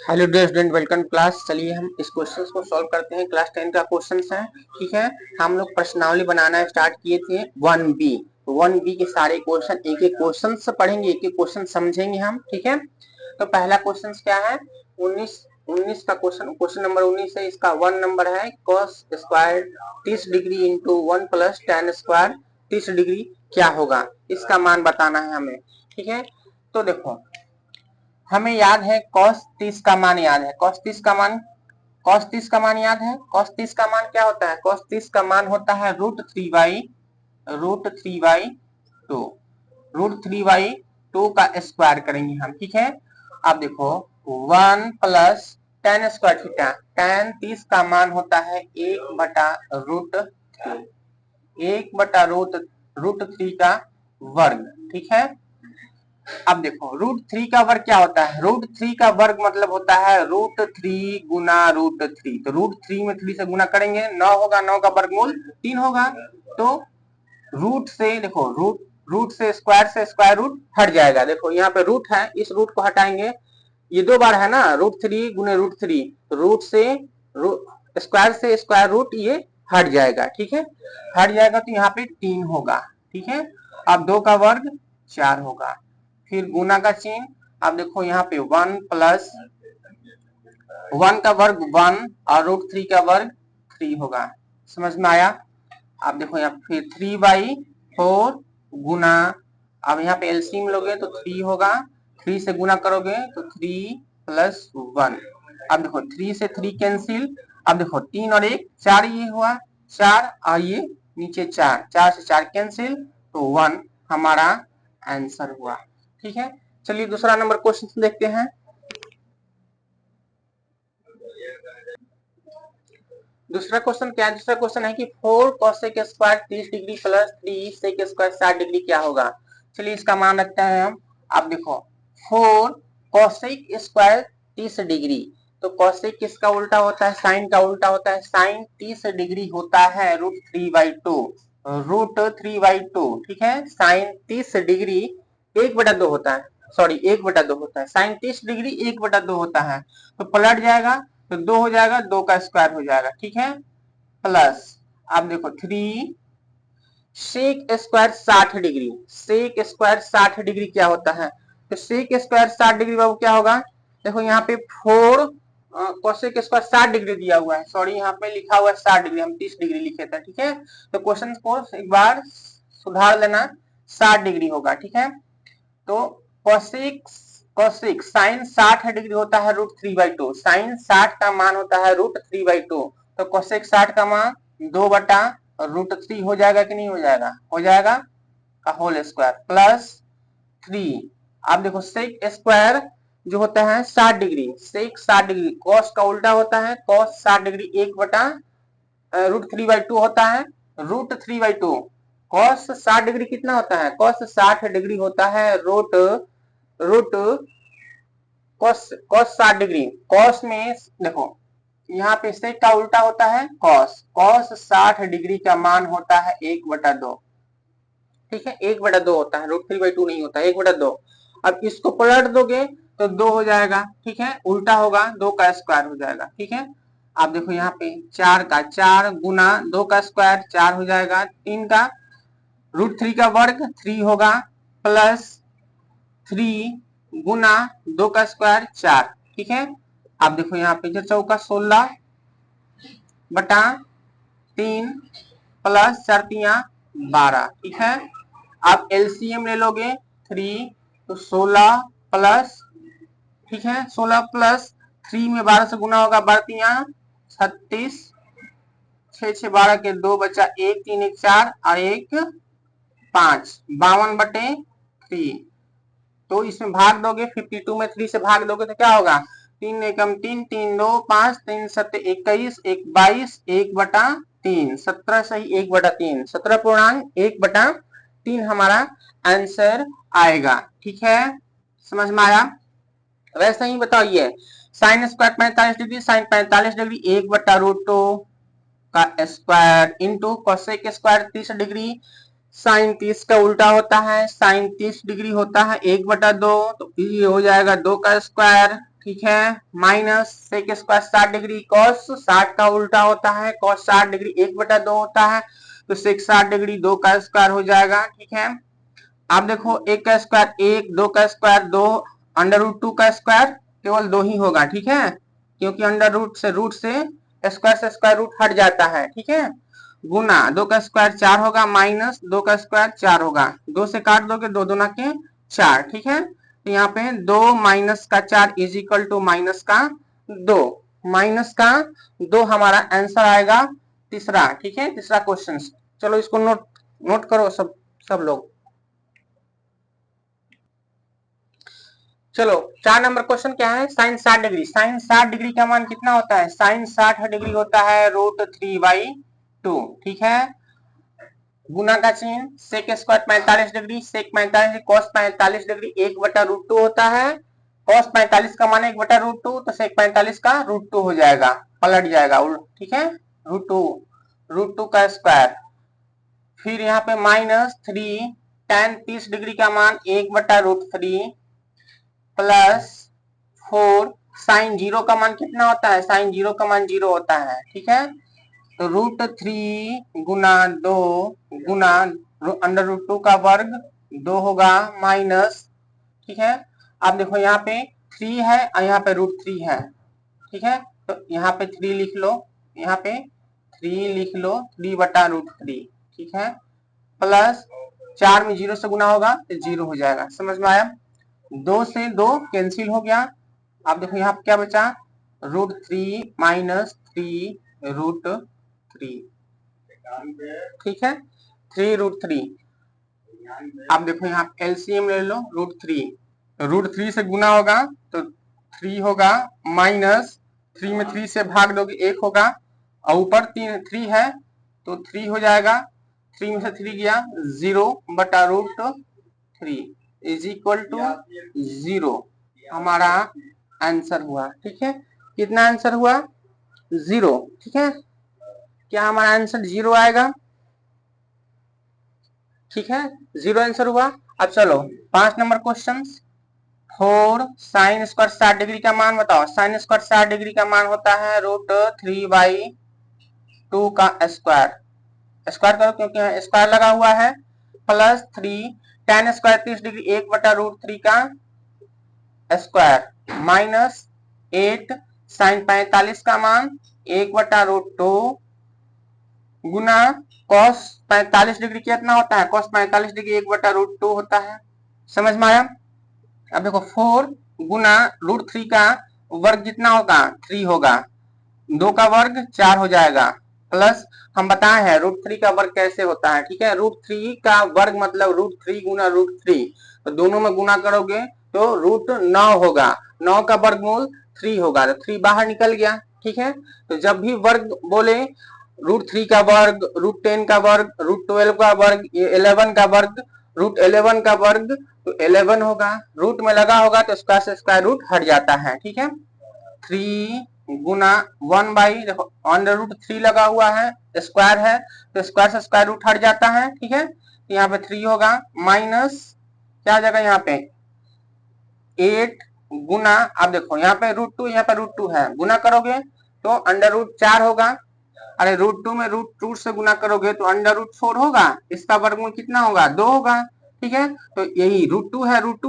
Hello dear student, welcome class. चलिए हम इस क्वेश्चन को सॉल्व करते हैं। क्लास 10 का क्वेश्चन है। ठीक है, हम लोग प्रश्नावली बनाना स्टार्ट किए थे 1B। 1B के सारे क्वेश्चन एक एक क्वेश्चन से पढ़ेंगे, एक एक क्वेश्चन समझेंगे हम। ठीक है, तो पहला क्वेश्चन क्या है? 19 का क्वेश्चन नंबर 19 है। इसका 1 नंबर है cos square 30 degree into 1 plus tan square 30 degree क्या होगा, इसका मान बताना है हमें। ठीक है, तो देखो हमें याद है cos 30 का मान याद है। cos 30 का मान याद है। cos 30 का मान क्या होता है? cos 30 का मान होता है √3/2। √3/2 का स्क्वायर करेंगे हम। ठीक है, अब देखो 1 plus tan square theta. tan 30 का मान होता है 1/√3, 1/√3 का वर्ग। ठीक है, अब देखो √3 का वर्ग क्या होता है? √3 का वर्ग मतलब होता है √3 गुना √3। तो √3 में 3 से गुना करेंगे 9 होगा, 9 का वर्गमूल 3 होगा। तो रूट से देखो रूट से स्क्वायर रूट हट जाएगा। देखो यहाँ पे रूट है, इस रूट को हटाएंगे। ये दो बार है ना, √3 गुने √3। रूट से स्क्वायर से स्क्वायर रूट ये हट जाएगा। ठीक है, हट जाएगा तो यहाँ पे 3 होगा। ठीक है, अब 2 का वर्ग 4 होगा, फिर गुना का चिन्ह। अब देखो यहाँ पे 1 प्लस 1 का वर्ग 1 और √3 का वर्ग 3 होगा। समझ में आया? अब देखो यहाँ फिर 3/4 गुना, अब यहाँ पे एलसीएम लोगे तो 3 होगा, 3 से गुना करोगे तो 3 प्लस 1। अब देखो 3 से 3 कैंसिल। अब देखो 3 और 1 4, ये हुआ 4 और ये नीचे 4, 4 से 4 कैंसिल तो 1 हमारा आंसर हुआ। ठीक है, चलिए दूसरा नंबर क्वेश्चन देखते हैं। दूसरा क्वेश्चन क्या है? दूसरा क्वेश्चन है कि 4 cosec square 30 degree plus 3 sec square 60 degree क्या होगा। चलिए इसका मान रखते हैं हम। आप देखो 4 cosec स्क्वायर 30 डिग्री, तो cosec किसका उल्टा होता है? साइन का उल्टा होता है। साइन 30 डिग्री होता है √3/2। √3/2 ठीक है, साइन 30 डिग्री 1/2 होता है। सॉरी 1/2 होता है। साइन 30 डिग्री 1/2 होता है, तो पलट जाएगा तो 2 हो जाएगा, 2 का स्क्वायर हो जाएगा। ठीक है, प्लस अब देखो 3 sec square 60 degree. Sec square 60 degree क्या होता है? तो सेक स्क्वायर 60 डिग्री बाबू क्या होगा? देखो यहाँ पे 4 कोसेक स्क्वायर 60 डिग्री दिया हुआ है। सॉरी यहाँ पे लिखा हुआ है 60 डिग्री, हम 30 डिग्री लिखे थे। ठीक है, तो क्वेश्चन को एक बार सुधार लेना, 60 डिग्री होगा। ठीक है, तो कोसेक कोसेक साइन 60 डिग्री होता है √3/2। साइन 60 का मान होता है √3/2, तो कोसेक 60 का मान 2/√3 हो जाएगा कि नहीं हो जाएगा? हो जाएगा का होल स्क्वायर प्लस 3। अब देखो सेक स्क्वायर जो होता है 60 डिग्री, सेक 60 डिग्री कॉस का उल्टा होता है। कॉस 60 डिग्री 1/√3/2 होता है। √3/2 कॉस 60 डिग्री कितना होता है? कॉस 60 डिग्री होता है root root cos 60 degree. Cos में देखो यहाँ पे सेक का उल्टा होता है कॉस। कॉस 60 डिग्री का मान होता है 1/2। ठीक है, 1/2 होता है, √3/2 नहीं होता, 1/2। अब इसको पलट दोगे तो 2 हो जाएगा। ठीक है, उल्टा होगा, 2 का स्क्वायर हो जाएगा। ठीक है, अब देखो यहाँ पे 4 का 4 गुना 2 का स्क्वायर 4 हो जाएगा, 3 का √3 का वर्ग 3 होगा, प्लस 3 गुना 2 का स्क्वायर 4। ठीक है, अब देखो यहाँ पे चौका 16/3 प्लस 4 तिया 12। ठीक है, आप एलसीएम ले लोगे 3 तो 16 प्लस, ठीक है 16 प्लस 3 में 12 से गुना होगा, 12 तिया 36, 6 6 12 के 2 बचा 1, 3 1 4 और 1 5, 52/3। तो इसमें भाग दोगे 52 में 3 से भाग दोगे तो क्या होगा? 3 एकम 3, 3 2 5, 3 7 21, 1 22, 1/3, 17 सही 1/3, 17.1/3 हमारा आंसर आएगा। ठीक है, समझ में आया? वैसे ही बताइए sine square 45 degree, sine 45 degree 1/√2 का square into cosec square 30 degree. Sine 30 का उल्टा होता है, साइन 30 डिग्री होता है 1/2, तो ये हो जाएगा 2 का स्क्वायर ठीक है, minus sec square 60 degree, cos 60 का उल्टा होता है, कॉस 60 डिग्री 1/2 होता है, तो सेक 60 डिग्री 2 का स्क्वायर हो जाएगा। ठीक है, आप देखो 1 का स्क्वायर 1, 2 का स्क्वायर 2, √2 का स्क्वायर केवल 2 ही होगा। ठीक है, क्योंकि रूट से स्क्वायर से स्क्वायर रूट हट जाता है। ठीक है, गुना 2 का स्क्वायर 4 होगा, माइनस 2 का स्क्वायर 4 होगा, 2 से काट दोगे 2 दूना के 4। ठीक है, तो यहाँ पे 2 माइनस का 4 इज इक्वल टू माइनस का 2, माइनस का 2 हमारा आंसर आएगा तीसरा। ठीक है, तीसरा क्वेश्चन। चलो इसको नोट करो सब लोग। चलो 4 नंबर क्वेश्चन क्या है, साइन 60 डिग्री। साइन 60 डिग्री का मान कितना होता है, साइन 60 डिग्री होता है √3/2। ठीक है, गुना का चिन्ह, सेक स्क्वायर 45 डिग्री, सेक 45 डिग्री, कॉस 45 डिग्री 1/√2 होता है, कॉस 45 का मान 1/√2, तो सेक 45 का √2 हो जाएगा, पलट जाएगा। ठीक है, √2 का स्क्वायर, फिर यहाँ पे -3 tan 30 डिग्री का मान 1/√3 प्लस 4 साइन 0 का मान कितना होता है, साइन 0 का मान 0 होता है। ठीक है, तो √3 गुना 2 गुना √2 का वर्ग 2 होगा, माइनस। ठीक है, आप देखो यहाँ पे 3 है और यहाँ पे √3 है। ठीक है, तो यहाँ पे 3 लिख लो, यहाँ पे 3 लिख लो, 3/√3। ठीक है, प्लस 4 में 0 से गुना होगा तो 0 हो जाएगा। समझ में आया, 2 से 2 कैंसिल हो गया। आप देखो यहाँ पे क्या बचा, √3 माइनस 3√3। ठीक है, 3√3। आप देखो यहाँ एलसीएम ले लो, √3 से गुना होगा तो 3 होगा, माइनस 3 में 3 से भाग दोगे 1 होगा, और ऊपर 3 है तो 3 हो जाएगा, 3 में से 3 गया 0/√3 इज इक्वल टू 0 हमारा आंसर हुआ। ठीक है, कितना आंसर हुआ, 0। ठीक है, क्या हमारा आंसर 0 आएगा। ठीक है, 0 आंसर हुआ। अब चलो 5 number question, 4 sine square 60 degree का मान बताओ। साइन स्क्वायर 60 डिग्री का मान होता है √3/2 का स्क्वायर, स्क्वायर करो क्योंकि स्क्वायर लगा हुआ है, प्लस 3 tan स्क्वायर 30 डिग्री 1/√3 का स्क्वायर, माइनस 8 साइन 45 का मान 1/√2 गुना cos 45 डिग्री कितना होता है, cos 45 डिग्री 1/√2 होता है। समझ में आया। अब देखो 4 गुना √3 का वर्ग जितना होगा 3 होगा, 2 का वर्ग 4 हो जाएगा, प्लस हम बताए हैं √3 का वर्ग कैसे होता है। ठीक है, √3 का वर्ग मतलब √3 गुना √3, तो दोनों में गुना करोगे तो √9 होगा, 9 का वर्गमूल 3 होगा, तो 3 बाहर निकल गया। ठीक है, तो जब भी वर्ग बोले √3 का वर्ग, √10 का वर्ग, √12 का वर्ग, 11 का वर्ग, √11 का वर्ग, तो 11 होगा, रूट में लगा होगा तो स्क्वायर से स्क्वायर रूट हट जाता है। ठीक है, 3 गुना 1/, देखो √3 लगा हुआ है, स्क्वायर है तो स्क्वायर से स्क्वायर रूट हट जाता है। ठीक है, तो यहाँ पे 3 होगा, माइनस क्या आ जाएगा यहाँ पे 8 गुना, आप देखो यहाँ पे √2, यहाँ पे √2 है, गुना करोगे तो √4 होगा, अरे √2 में रूट से गुना करोगे तो √4 होगा, इसका वर्गमूल कितना होगा 2 होगा। ठीक है, तो यही √2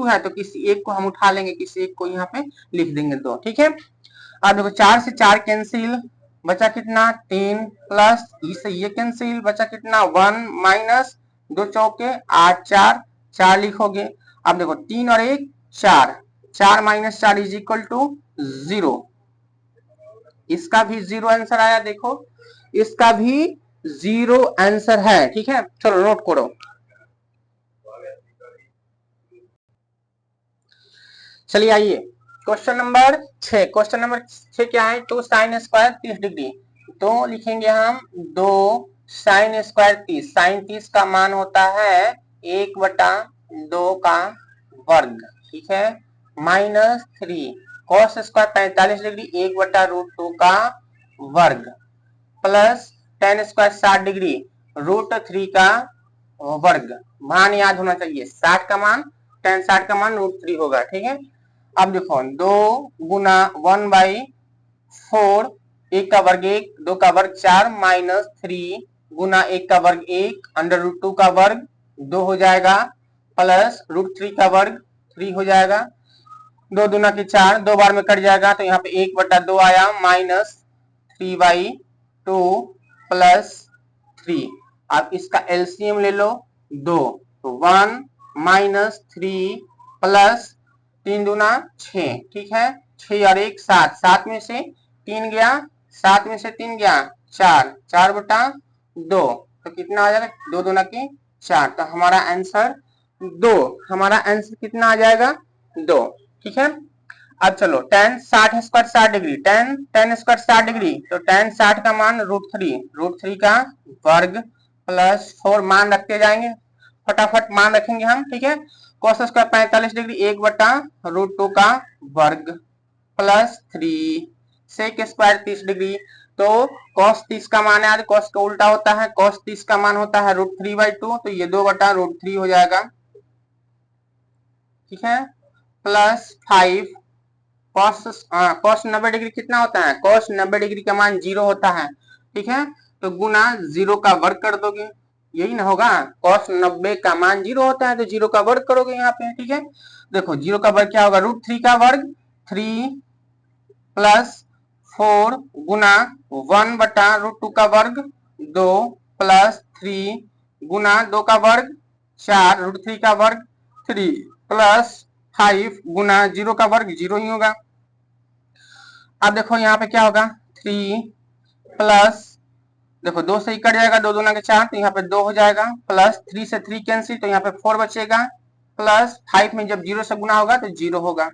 है तो किसी एक को हम उठा लेंगे, किसी एक को यहाँ पे लिख देंगे 2। ठीक है, अब देखो 4 से 4 कैंसिल, बचा कितना 3, प्लस इससे ये कैंसिल, बचा कितना 1, माइनस 2 चौके 8, 4 लिखोगे। अब देखो 3 और 1 4, 4 माइनस 4 इज इक्वल टू 0, इसका भी 0 आंसर आया। देखो इसका भी 0 आंसर है। ठीक है, चलो नोट करो। चलिए आइए क्वेश्चन नंबर 6। क्वेश्चन नंबर 6 क्या है, 2 साइन स्क्वायर 30 डिग्री, तो लिखेंगे हम 2 साइन स्क्वायर 30, साइन 30 का मान होता है 1/2 का वर्ग। ठीक है, माइनस 3 cos स्क्वायर 45 डिग्री 1/√2 का वर्ग, प्लस tan स्क्वायर 60 डिग्री √3 का वर्ग। मान याद होना चाहिए, 60 का मान tan 60 का मान √3 होगा। ठीक है, अब देखो 2 गुना 1/4, 1 का वर्ग 1, 2 का वर्ग 4 माइनस 3 गुना 1 का वर्ग 1 √2 का वर्ग 2 हो जाएगा, प्लस √3 का वर्ग 3 हो जाएगा। 2 दूना के 4, 2 बार में कट जाएगा तो यहाँ पे 1/2 आया, माइनस 3/2 प्लस 3। अब इसका एलसीएम ले लो 2, तो 1 माइनस 3 प्लस 3 दूना 6, ठीक है। 6 और 1 7, 7 में से 3 गया, 7 में से 3 गया 4, 4/2, तो कितना आ जाएगा 2 दूना की 4, तो हमारा आंसर 2, हमारा आंसर कितना आ जाएगा 2, ठीक है। अब चलो tan 60 square 60 degree, tan square 60 degree, तो tan 60 का मान √3 का वर्ग प्लस 4 मान रखते जाएंगे, फटाफट मान रखेंगे हम, ठीक है। cos स्क्वायर 45 डिग्री 1/√2 का वर्ग प्लस 3, sec स्क्वायर 30 डिग्री, तो cos 30 का मान है, cos का उल्टा होता है, cos 30 का मान होता है √3/2, तो ये 2/√3 हो जाएगा, ठीक है। प्लस 5 cos 90 डिग्री कितना होता है, cos 90 डिग्री का मान 0 होता है, ठीक है। तो गुना 0 का वर्ग कर दोगे, यही ना होगा, cos 90 का मान 0 होता है तो 0 का वर्ग करोगे यहाँ पे, ठीक है। देखो 0 का वर्ग क्या होगा, √3 का वर्ग 3 प्लस 4 गुना 1/√2 का वर्ग 2 प्लस 3 गुना 2 का वर्ग 4 √3 का वर्ग 3 प्लस 5 गुना 0 का वर्ग 0 ही होगा। अब देखो यहाँ पे क्या होगा 3 प्लस, देखो 2 से ही कट जाएगा, 2 दूना के 4, तो यहाँ पे 2 हो जाएगा, प्लस 3 से 3 कैंसिल, तो यहाँ पे 4 बचेगा, प्लस 5 में जब 0 से गुना होगा तो 0 होगा।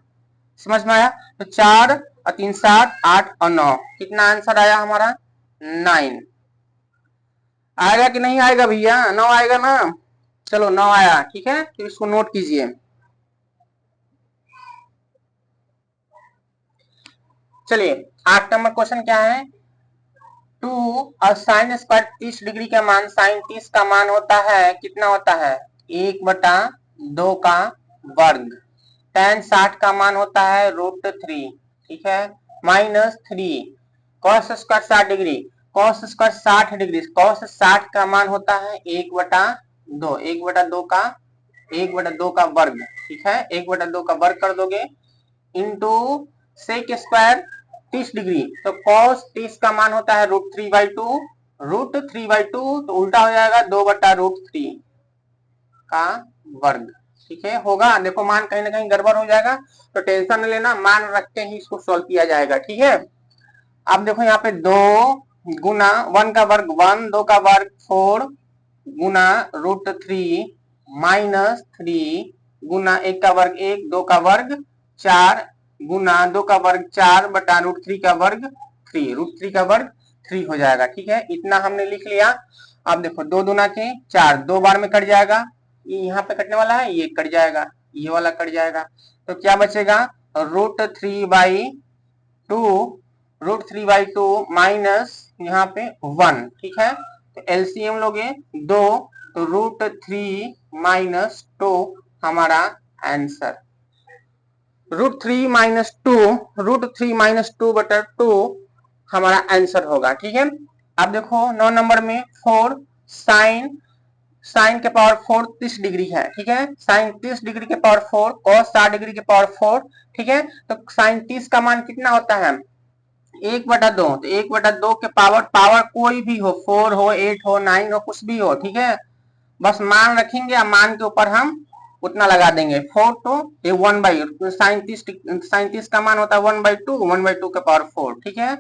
समझ में आया, तो 4 और 3 7 8 और 9, कितना आंसर आया हमारा 9। आएगा कि नहीं आएगा भैया, 9 आएगा ना, चलो 9 आया, ठीक है, तो इसको नोट कीजिए। चलिए 8 नंबर क्वेश्चन क्या है, 2 और साइन स्क्वायर 30 डिग्री का मान साइन 30 का मान होता है, कितना होता है 1/2 का वर्ग, tan 60 का मान होता है √3, ठीक है, minus 3 cos square 60 degree, cos square 60 degree, cos 60 का मान होता है 1/2, 1/2 का वर्ग, ठीक है, 1/2 का वर्ग कर दोगे, इंटू सेक स्क्वायर 30 डिग्री, तो cos 30 का मान होता है √3/2, तो उल्टा हो जाएगा 2/√3 का वर्ग, ठीक है, होगा। देखो मान कहीं ना कहीं गड़बड़ हो जाएगा, तो टेंशन नहीं लेना, मान रखते ही इसको सॉल्व किया जाएगा, ठीक है। अब देखो यहाँ पे 2 गुना 1 का वर्ग 1, 2 का वर्ग 4 गुना √3 माइनस 3 गुना 1 का वर्ग 1, 2 का वर्ग 4 गुना 2 का वर्ग 4/√3 का वर्ग 3, √3 का वर्ग 3 हो जाएगा, ठीक है, इतना हमने लिख लिया। अब देखो 2 दूना के 4, 2 बार में कट जाएगा, ये यहाँ पे कटने वाला है, ये कट जाएगा, ये वाला कट जाएगा, तो क्या बचेगा √3/2 माइनस यहाँ पे 1, ठीक है, तो एलसीएम लोगे 2, तो √3 माइनस 2 हमारा आंसर, √3 - 2 हमारा आंसर होगा, ठीक है। अब देखो 9 नंबर में 4 साइन साइन के पावर 4 30 डिग्री है, ठीक है, साइन 30 डिग्री के पावर 4 cos 60 डिग्री के पावर 4, ठीक है, तो साइन 30 का मान कितना होता है 1/2, तो 1/2 के पावर कोई भी हो, 4 हो 8 हो 9 हो कुछ भी हो, ठीक है, बस मान रखेंगे, मान के ऊपर हम उतना लगा देंगे 4, तो ये 1 साइन 30 का मान होता है 1/2 के पावर 4, ठीक है,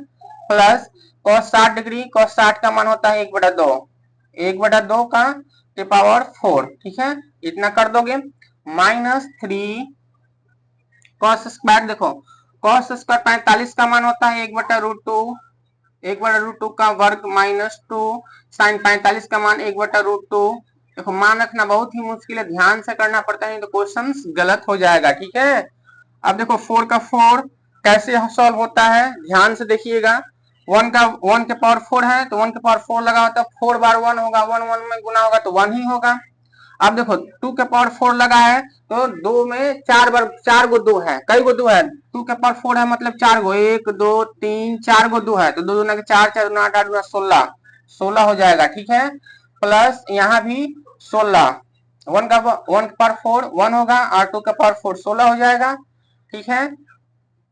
प्लस cos 60 डिग्री, cos 60 का मान होता है 1/2 का के पावर 4, ठीक है, इतना कर दोगे, माइनस 3 cos स्क्वायर, देखो cos स्क्वायर 45 का मान होता है 1/√2 का वर्ग माइनस 2 साइन 45 का मान 1/√2, देखो मान रखना बहुत ही मुश्किल है, ध्यान से करना पड़ता है, तो क्वेश्चन गलत हो जाएगा, ठीक है। अब देखो 4 का 4 कैसे सॉल्व होता है, ध्यान से देखिएगा, 1 के पावर 4 है, तो 1 के पावर 4 लगा होता है, 4 बार 1 होगा, 1 1 में गुना होगा तो 1 ही होगा। अब देखो 2 के पावर 4 लगा है तो 2 में 4 बार 4 गो 2 है, कई गो 2 है, 2 के पावर 4 है मतलब 4 गो, 1 2 3 4 गो 2 है तो 2 दूना के 4 4 दूना 8 8 दूना 16, 16 हो जाएगा, ठीक है। प्लस यहाँ भी 16, 1 का पावर 4 1 होगा और 2 का पावर 4 16 हो जाएगा, ठीक है,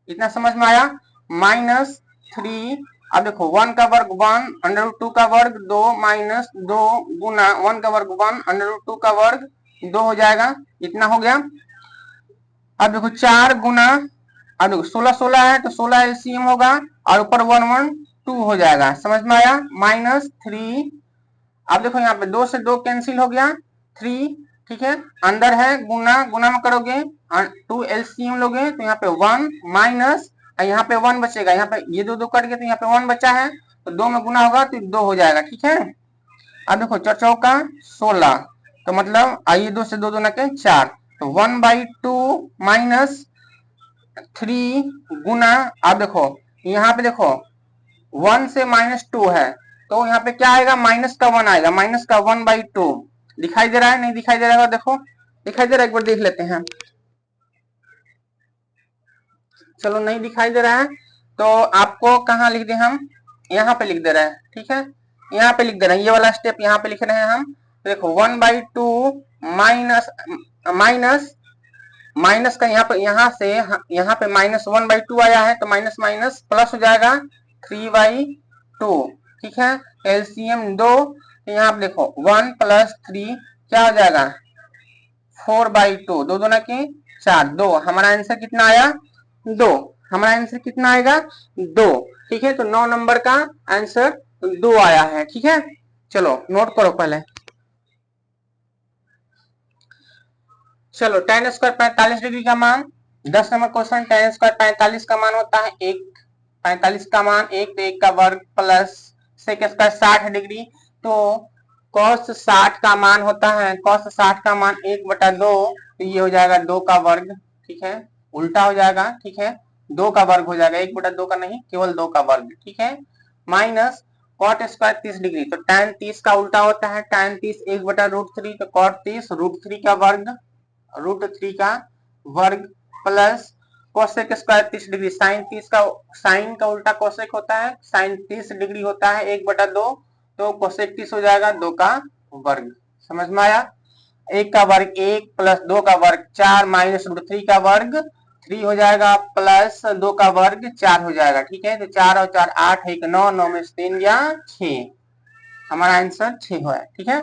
इतना समझ में आया। -3, अब देखो 1 का वर्ग 1, √2 का वर्ग 2 माइनस 2 गुना 1 का वर्ग 1, √2 का वर्ग 2 हो जाएगा, इतना हो गया। अब देखो 4 गुना, अब देखो 16 16 है तो 16 एलसीएम होगा और ऊपर 1 1 2 हो जाएगा, समझ में आया। -3, अब देखो यहाँ पे 2 से 2 कैंसिल हो गया, 3, ठीक है, अंदर है गुना, गुना में करोगे 2 एलसीएम लोगे तो यहाँ पे 1 माइनस, यहाँ पे 1 बचेगा, यहाँ पे ये 2 2 कट गए तो यहाँ पे 1 बचा है तो 2 में गुना होगा तो 2 हो जाएगा, ठीक है। अब देखो 4 चौका 16 तो मतलब आइए 2 से 2 दूना के 4 तो 1/2 माइनस 3 गुना, अब देखो यहाँ पे देखो 1 से -2 है तो यहाँ पे क्या आएगा, माइनस का 1 आएगा, माइनस का 1/2 दिखाई दे रहा है, नहीं दिखाई दे रहा है, देखो दिखाई दे रहा है, एक बार देख लेते हैं। चलो नहीं दिखाई दे रहा है तो आपको कहाँ लिख दे, हम यहाँ पे लिख दे रहे हैं, ठीक है, यहाँ पे लिख दे रहे हैं, ये वाला स्टेप यहाँ पे लिख रहे हैं हम। देखो 1/2 माइनस माइनस माइनस का यहाँ से यहाँ पे -1/2 आया है तो माइनस माइनस प्लस हो जाएगा 3/2, ठीक है, एलसीएम 2 तो यहाँ पे देखो 1 + 3 क्या हो जाएगा 4/2, 2 दूना के 4, 2, हमारा आंसर कितना आया 2, हमारा आंसर कितना आएगा 2, ठीक है, तो 9 नंबर का आंसर 2 आया है, ठीक है। चलो नोट करो पहले। चलो tan स्क्वायर 45 डिग्री का मान, 10 नंबर क्वेश्चन, tan स्क्वायर 45 का मान होता है 1, 45 का मान 1 तो 1 का वर्ग प्लस sec स्क्वायर 60 डिग्री तो cos 60 का मान होता है, cos 60 का मान 1/2 तो ये हो जाएगा 2 का वर्ग, ठीक है, उल्टा हो जाएगा, ठीक है, 2 का वर्ग हो जाएगा, 1/2 का नहीं, केवल 2 का वर्ग, ठीक है, माइनस cot स्क्वायर 30 डिग्री तो tan 30 का उल्टा होता है, tan 30 1/√3 तो cot 30 √3 का वर्ग, √3 का वर्ग plus cosec square 30 degree, sine 30 का, साइन का उल्टा कोसेक होता है, साइन 30 डिग्री होता है 1/2 तो कोसेक 30 हो जाएगा 2 का वर्ग, समझ में आया। 1 का वर्ग 1 प्लस 2 का वर्ग 4 माइनस √3 का वर्ग 3 हो जाएगा प्लस 2 का वर्ग 4 हो जाएगा, ठीक है, तो 4 और 4 8, 1 9, 9 में 3 या 6, हमारा आंसर 6 है, ठीक है।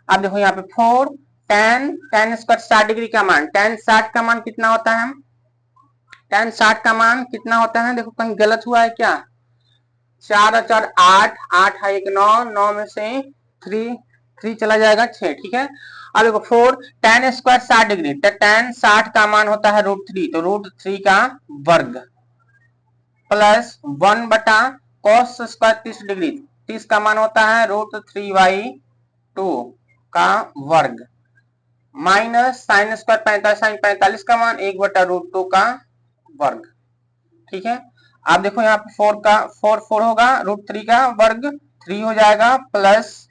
अब देखो यहाँ पे 4 tan स्क्वायर 60 डिग्री का मान, tan 60 का मान कितना होता है, tan 60 का मान कितना होता है, देखो कहीं गलत हुआ है क्या, 4 और 4 8, 8 है 1 9, 9 में से 3 चला जाएगा 6, ठीक है। अब देखो 4 tan स्क्वायर 60 डिग्री तो tan 60 का मान होता है √3 तो √3 का वर्ग प्लस 1/cos स्क्वायर 30 डिग्री, 30 का मान होता है √3/2 का वर्ग माइनस साइन स्क्वायर 45, साइन 45 का मान 1/√2 का वर्ग, ठीक है। आप देखो यहाँ पे 4 होगा, √3 का वर्ग 3 हो जाएगा प्लस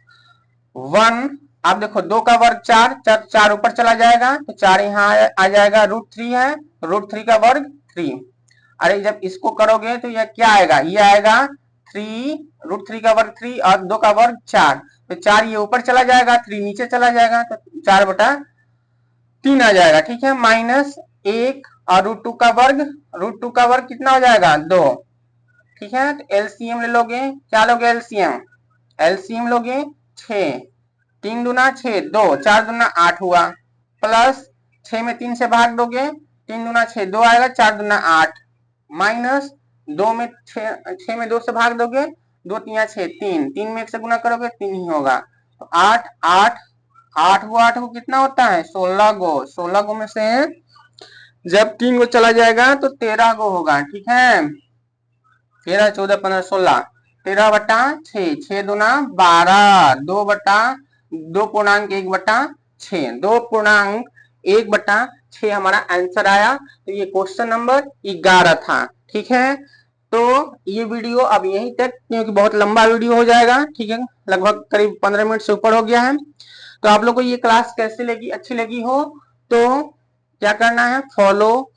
1, आप देखो 2 का वर्ग 4, 4 ऊपर चला जाएगा तो 4 यहाँ आ जाएगा, √3 है, √3 का वर्ग 3, अरे जब इसको करोगे तो यह क्या आएगा, ये आएगा 3, √3 का वर्ग 3 और 2 का वर्ग 4 तो 4 ये ऊपर चला जाएगा, 3 नीचे चला जाएगा तो 4/3 आ जाएगा, ठीक है, माइनस 1 और √2 का वर्ग, √2 का वर्ग कितना हो जाएगा 2, ठीक है, तो एलसीएम ले लोगे, क्या लोगे एलसीएम, एलसीएम लोगे 6, 3 दूना 6, 2 4 दूना 8 हुआ प्लस 6 में 3 से भाग दोगे, 3 दूना 6 2 आएगा, 4 दूना 8 माइनस 2 में 6 में 2 से भाग दोगे, 2 3 6 3, 3 में 1 से गुना करोगे 3 ही होगा तो 8 8 8 गो कितना होता है 16 गो, 16 गो में से जब 3 गो चला जाएगा तो 13 गो होगा, ठीक है, 13 14 15 16, 13/6, 6 दूना 12, 2/2.1/6, 2.1/6 हमारा आंसर आया, तो ये क्वेश्चन नंबर 11 था, ठीक है। तो ये वीडियो अब यहीं तक, क्योंकि बहुत लंबा वीडियो हो जाएगा, ठीक है, लगभग करीब 15 मिनट से ऊपर हो गया है, तो आप लोग को ये क्लास कैसे लगी, अच्छी लगी हो तो क्या करना है, फॉलो,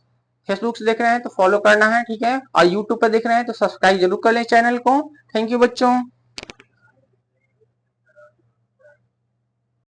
फेसबुक से देख रहे हैं तो फॉलो करना है, ठीक है, और यूट्यूब पर देख रहे हैं तो सब्सक्राइब जरूर कर लें चैनल को। थैंक यू बच्चों।